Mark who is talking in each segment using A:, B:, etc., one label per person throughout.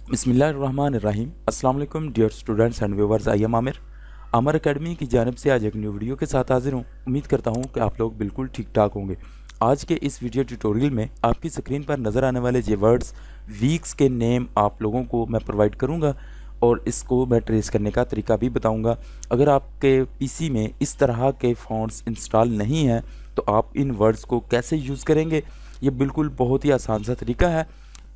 A: बिस्मिल्लाहिर्रहमानिर्रहीम। अस्सलाम वालेकुम dear students and viewers. I am Aamir Aamir academy की जानिब से आज एक न्यू वीडियो के साथ हाजिर हूँ। उम्मीद करता हूँ कि आप लोग बिल्कुल ठीक ठाक होंगे। आज के इस वीडियो ट्यूटोरियल में आपकी स्क्रीन पर नज़र आने वाले ये वर्ड्स वीक्स के नेम आप लोगों को मैं प्रोवाइड करूँगा और इसको मैं ट्रेस करने का तरीका भी बताऊँगा। अगर आपके पीसी में इस तरह के फ़ॉन्ट्स इंस्टॉल नहीं हैं तो आप इन वर्ड्स को कैसे यूज़ करेंगे, ये बिल्कुल बहुत ही आसान सा तरीका है।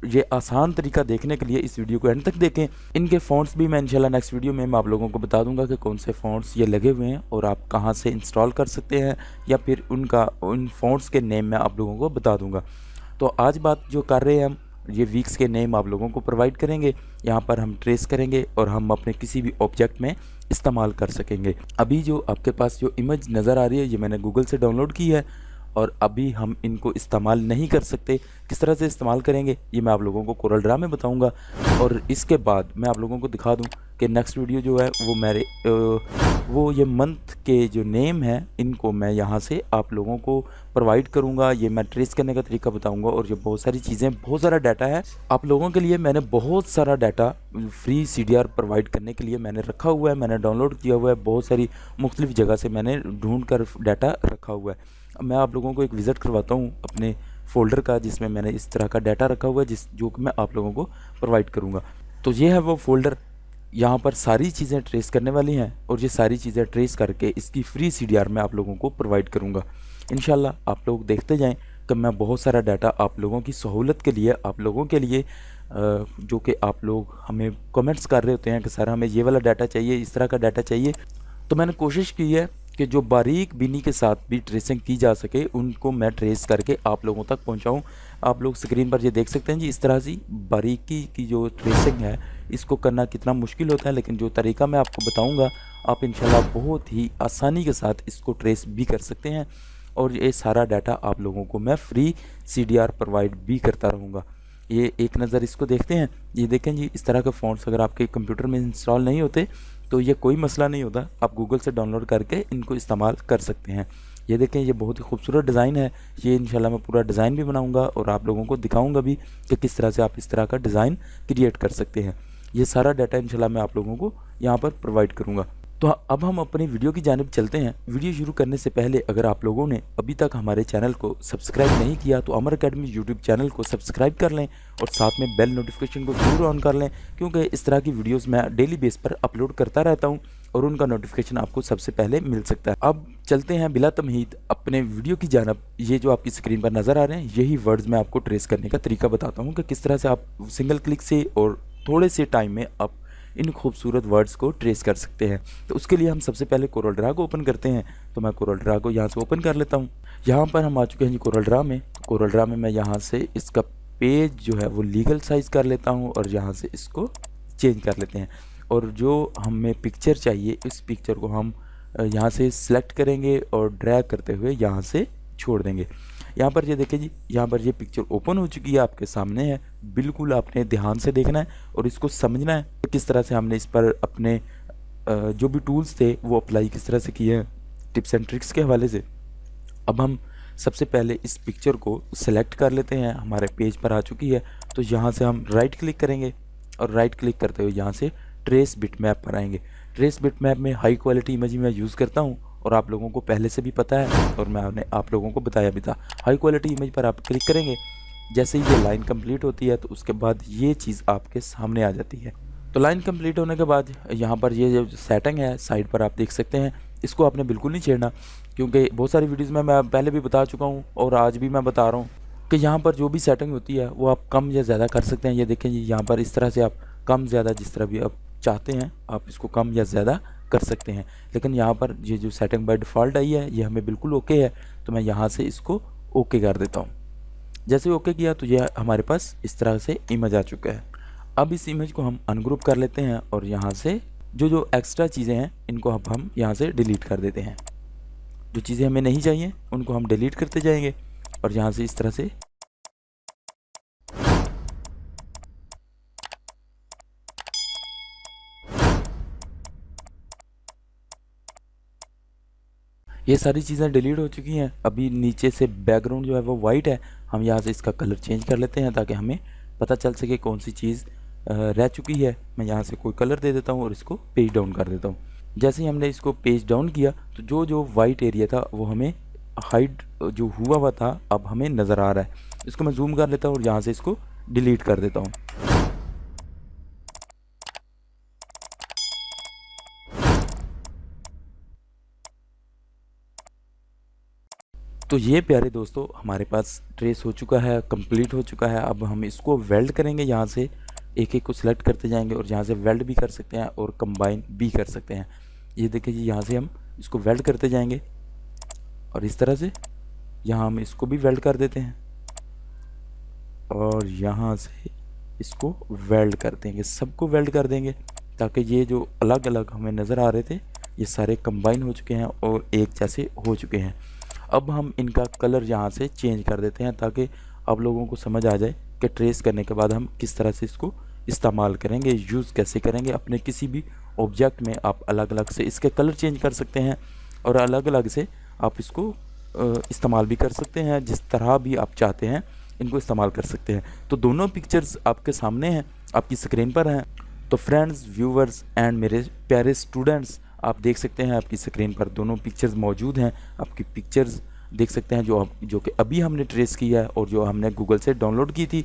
A: ये आसान तरीका देखने के लिए इस वीडियो को एंड तक देखें। इनके फ़ॉन्ट्स भी मैं इंशाल्लाह नेक्स्ट वीडियो में मैं आप लोगों को बता दूंगा कि कौन से फ़ॉन्ट्स ये लगे हुए हैं और आप कहां से इंस्टॉल कर सकते हैं, या फिर उन फ़ॉन्ट्स के नेम मैं आप लोगों को बता दूंगा। तो आज बात जो कर रहे हैं हम, ये वीक्स के नेम आप लोगों को प्रोवाइड करेंगे। यहाँ पर हम ट्रेस करेंगे और हम अपने किसी भी ऑब्जेक्ट में इस्तेमाल कर सकेंगे। अभी जो आपके पास जो इमेज नज़र आ रही है ये मैंने गूगल से डाउनलोड की है और अभी हम इनको इस्तेमाल नहीं कर सकते। किस तरह से इस्तेमाल करेंगे ये मैं आप लोगों को कोरल ड्रा में बताऊंगा और इसके बाद मैं आप लोगों को दिखा दूं कि नेक्स्ट वीडियो जो है वो ये मंथ के जो नेम हैं इनको मैं यहाँ से आप लोगों को प्रोवाइड करूँगा। ये मैं ट्रेस करने का तरीका बताऊँगा और ये बहुत सारी चीज़ें, बहुत सारा डाटा है आप लोगों के लिए। मैंने बहुत सारा डाटा फ्री CDR प्रोवाइड करने के लिए मैंने रखा हुआ है, मैंने डाउनलोड किया हुआ है, बहुत सारी मुख्तलिफ़ जगह से मैंने ढूंढ कर डाटा रखा हुआ है। मैं आप लोगों को एक विज़िट करवाता हूँ अपने फ़ोल्डर का जिसमें मैंने इस तरह का डाटा रखा हुआ है जो कि मैं आप लोगों को प्रोवाइड करूँगा। तो ये है वो फ़ोल्डर, यहाँ पर सारी चीज़ें ट्रेस करने वाली हैं और ये सारी चीज़ें ट्रेस करके इसकी फ्री CDR मैं आप लोगों को प्रोवाइड करूँगा। इंशाल्लाह आप लोग देखते जाएँ कि मैं बहुत सारा डाटा आप लोगों की सहूलत के लिए, आप लोगों के लिए जो कि आप लोग हमें कमेंट्स कर रहे होते हैं कि सर हमें ये वाला डाटा चाहिए, इस तरह का डाटा चाहिए, तो मैंने कोशिश की है कि जो बारीक बीनी के साथ भी ट्रेसिंग की जा सके उनको मैं ट्रेस करके आप लोगों तक पहुंचाऊं। आप लोग स्क्रीन पर ये देख सकते हैं जी, इस तरह से बारीकी की जो ट्रेसिंग है इसको करना कितना मुश्किल होता है, लेकिन जो तरीका मैं आपको बताऊंगा आप इंशाल्लाह बहुत ही आसानी के साथ इसको ट्रेस भी कर सकते हैं और ये सारा डाटा आप लोगों को मैं फ्री CDR प्रोवाइड भी करता रहूँगा। ये एक नज़र इसको देखते हैं। ये देखें जी, इस तरह के फ़ॉन्ट्स अगर आपके कंप्यूटर में इंस्टॉल नहीं होते तो ये कोई मसला नहीं होता, आप गूगल से डाउनलोड करके इनको इस्तेमाल कर सकते हैं। ये देखें, ये बहुत ही खूबसूरत डिज़ाइन है। ये इंशाल्लाह मैं पूरा डिज़ाइन भी बनाऊंगा और आप लोगों को दिखाऊंगा भी कि किस तरह से आप इस तरह का डिज़ाइन क्रिएट कर सकते हैं। ये सारा डाटा इंशाल्लाह मैं आप लोगों को यहाँ पर प्रोवाइड करूँगा। तो अब हम अपनी वीडियो की जानिब चलते हैं। वीडियो शुरू करने से पहले अगर आप लोगों ने अभी तक हमारे चैनल को सब्सक्राइब नहीं किया तो आमिर अकेडमी यूट्यूब चैनल को सब्सक्राइब कर लें और साथ में बेल नोटिफिकेशन को ज़रूर ऑन कर लें, क्योंकि इस तरह की वीडियोस मैं डेली बेस पर अपलोड करता रहता हूं और उनका नोटिफिकेशन आपको सबसे पहले मिल सकता है। अब चलते हैं बिला तमहीद अपने वीडियो की जानिब। ये जो आपकी स्क्रीन पर नज़र आ रहे हैं यही वर्ड्स मैं आपको ट्रेस करने का तरीका बताता हूँ कि किस तरह से आप सिंगल क्लिक से और थोड़े से टाइम में आप इन खूबसूरत वर्ड्स को ट्रेस कर सकते हैं। तो उसके लिए हम सबसे पहले कोरल ड्रा को ओपन करते हैं। तो मैं कोरल ड्रा को यहाँ से ओपन कर लेता हूँ। यहाँ पर हम आ चुके हैं जी कोरल ड्रा में। कोरल ड्रा में मैं यहाँ से इसका पेज जो है वो लीगल साइज़ कर लेता हूँ और यहाँ से इसको चेंज कर लेते हैं और जो हमें पिक्चर चाहिए इस पिक्चर को हम यहाँ से सिलेक्ट करेंगे और ड्रैग करते हुए यहाँ से छोड़ देंगे। यहाँ पर ये देखिए जी, यहाँ पर ये पिक्चर ओपन हो चुकी है, आपके सामने है। बिल्कुल आपने ध्यान से देखना है और इसको समझना है किस तरह से हमने इस पर अपने जो भी टूल्स थे वो अप्लाई किस तरह से किए हैं टिप्स एंड ट्रिक्स के हवाले से। अब हम सबसे पहले इस पिक्चर को सेलेक्ट कर लेते हैं। हमारे पेज पर आ चुकी है तो यहाँ से हम राइट क्लिक करेंगे और राइट क्लिक करते हुए यहाँ से ट्रेस बिट मैप पर आएंगे। ट्रेस बिट मैप में हाई क्वालिटी इमेज मैं यूज़ करता हूँ और आप लोगों को पहले से भी पता है और मैंने आप लोगों को बताया भी था। हाई क्वालिटी इमेज पर आप क्लिक करेंगे, जैसे ही ये लाइन कंप्लीट होती है तो उसके बाद ये चीज़ आपके सामने आ जाती है। तो लाइन कंप्लीट होने के बाद यहाँ पर ये जो सेटिंग है साइड पर आप देख सकते हैं, इसको आपने बिल्कुल नहीं छेड़ना, क्योंकि बहुत सारी वीडियोज़ में मैं पहले भी बता चुका हूँ और आज भी मैं बता रहा हूँ कि यहाँ पर जो भी सेटिंग होती है वो आप कम या ज़्यादा कर सकते हैं। ये देखें जी, यहाँ पर इस तरह से आप कम ज़्यादा जिस तरह भी आप चाहते हैं आप इसको कम या ज़्यादा कर सकते हैं। लेकिन यहाँ पर ये जो सेटिंग बाय डिफ़ॉल्ट आई है ये हमें बिल्कुल ओके है, तो मैं यहाँ से इसको ओके कर देता हूँ। जैसे ओके किया तो ये हमारे पास इस तरह से इमेज आ चुका है। अब इस इमेज को हम अनग्रुप कर लेते हैं और यहाँ से जो एक्स्ट्रा चीज़ें हैं इनको अब हम यहाँ से डिलीट कर देते हैं। जो चीज़ें हमें नहीं चाहिए उनको हम डिलीट करते जाएंगे और यहाँ से इस तरह से ये सारी चीज़ें डिलीट हो चुकी हैं। अभी नीचे से बैकग्राउंड जो है वो वाइट है, हम यहाँ से इसका कलर चेंज कर लेते हैं ताकि हमें पता चल सके कौन सी चीज़ रह चुकी है, मैं यहाँ से कोई कलर दे देता हूँ और इसको पेज डाउन कर देता हूँ। जैसे ही हमने इसको पेज डाउन किया तो जो जो वाइट एरिया था वो हमें हाइड जो हुआ था अब हमें नज़र आ रहा है। इसको मैं जूम कर लेता हूँ और यहाँ से इसको डिलीट कर देता हूँ। तो ये प्यारे दोस्तों हमारे पास ट्रेस हो चुका है, कंप्लीट हो चुका है। अब हम इसको वेल्ड करेंगे। यहाँ से एक एक को सिलेक्ट करते जाएंगे और यहाँ से वेल्ड भी कर सकते हैं और कंबाइन भी कर सकते हैं। ये देखिए जी, यहाँ से हम इसको वेल्ड करते जाएंगे और इस तरह से यहाँ हम इसको भी वेल्ड कर देते हैं और यहाँ से इसको वेल्ड कर देंगे, सबको वेल्ड कर देंगे ताकि ये जो अलग अलग हमें नज़र आ रहे थे ये सारे कंबाइन हो चुके हैं और एक जैसे हो चुके हैं। अब हम इनका कलर यहाँ से चेंज कर देते हैं ताकि आप लोगों को समझ आ जाए कि ट्रेस करने के बाद हम किस तरह से इसको इस्तेमाल करेंगे, यूज़ कैसे करेंगे। अपने किसी भी ऑब्जेक्ट में आप अलग अलग से इसके कलर चेंज कर सकते हैं और अलग अलग से आप इसको इस्तेमाल भी कर सकते हैं। जिस तरह भी आप चाहते हैं इनको इस्तेमाल कर सकते हैं। तो दोनों पिक्चर्स आपके सामने हैं, आपकी स्क्रीन पर हैं। तो फ्रेंड्स, व्यूवर्स एंड मेरे प्यारे स्टूडेंट्स, आप देख सकते हैं आपकी स्क्रीन पर दोनों पिक्चर्स मौजूद हैं। आपकी पिक्चर्स देख सकते हैं जो कि अभी हमने ट्रेस किया है और जो हमने गूगल से डाउनलोड की थी।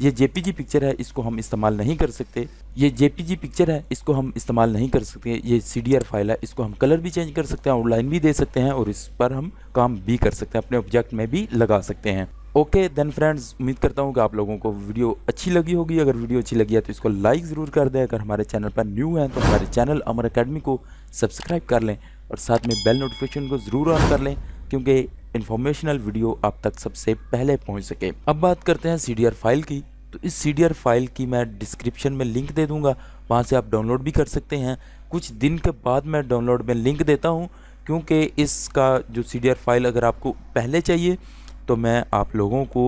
A: ये जेपीजी पिक्चर है, इसको हम इस्तेमाल नहीं कर सकते। ये जेपीजी पिक्चर है, इसको हम इस्तेमाल नहीं कर सकते। ये सीडीआर फाइल है, इसको हम कलर भी चेंज कर सकते हैं, ऑनलाइन भी दे सकते हैं और इस पर हम काम भी कर सकते हैं, अपने ऑब्जेक्ट में भी लगा सकते हैं। ओके देन फ्रेंड्स, उम्मीद करता हूँ कि आप लोगों को वीडियो अच्छी लगी होगी। अगर वीडियो अच्छी लगी है तो इसको लाइक ज़रूर कर दें। अगर हमारे चैनल पर न्यू हैं तो हमारे चैनल अमर अकेडमी को सब्सक्राइब कर लें और साथ में बेल नोटिफिकेशन को ज़रूर ऑन कर लें क्योंकि इन्फॉर्मेशनल वीडियो आप तक सबसे पहले पहुँच सके। अब बात करते हैं सीडीआर फाइल की। तो इस सीडीआर फाइल की मैं डिस्क्रिप्शन में लिंक दे दूँगा, वहाँ से आप डाउनलोड भी कर सकते हैं। कुछ दिन के बाद मैं डाउनलोड में लिंक देता हूँ क्योंकि इसका जो सीडीआर फाइल अगर आपको पहले चाहिए तो मैं आप लोगों को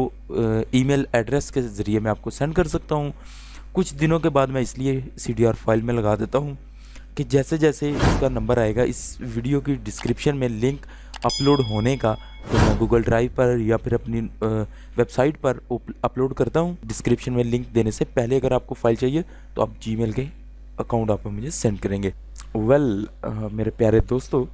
A: ईमेल एड्रेस के ज़रिए मैं आपको सेंड कर सकता हूँ। कुछ दिनों के बाद मैं इसलिए सीडीआर फाइल में लगा देता हूँ कि जैसे जैसे इसका नंबर आएगा, इस वीडियो की डिस्क्रिप्शन में लिंक अपलोड होने का, तो मैं गूगल ड्राइव पर या फिर अपनी वेबसाइट पर अपलोड करता हूँ। डिस्क्रिप्शन में लिंक देने से पहले अगर आपको फ़ाइल चाहिए तो आप जीमेल के अकाउंट आप मुझे सेंड करेंगे। मेरे प्यारे दोस्तों,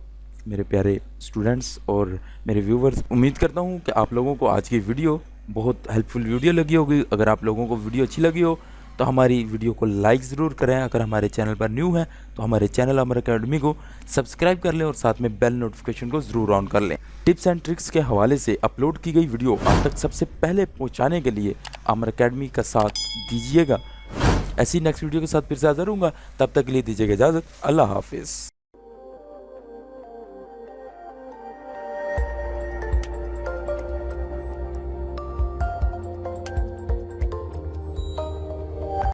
A: मेरे प्यारे स्टूडेंट्स और मेरे व्यूवर्स, उम्मीद करता हूँ कि आप लोगों को आज की वीडियो बहुत हेल्पफुल वीडियो लगी होगी। अगर आप लोगों को वीडियो अच्छी लगी हो तो हमारी वीडियो को लाइक ज़रूर करें। अगर हमारे चैनल पर न्यू हैं तो हमारे चैनल अमर अकेडमी को सब्सक्राइब कर लें और साथ में बेल नोटिफिकेशन को ज़रूर ऑन कर लें। टिप्स एंड ट्रिक्स के हवाले से अपलोड की गई वीडियो आप तक सबसे पहले पहुँचाने के लिए अमर अकेडमी का साथ दीजिएगा। ऐसी नेक्स्ट वीडियो के साथ फिर से हाज़िर होऊंगा, तब तक के लिए दीजिएगा इजाज़त। अल्लाह हाफिज़।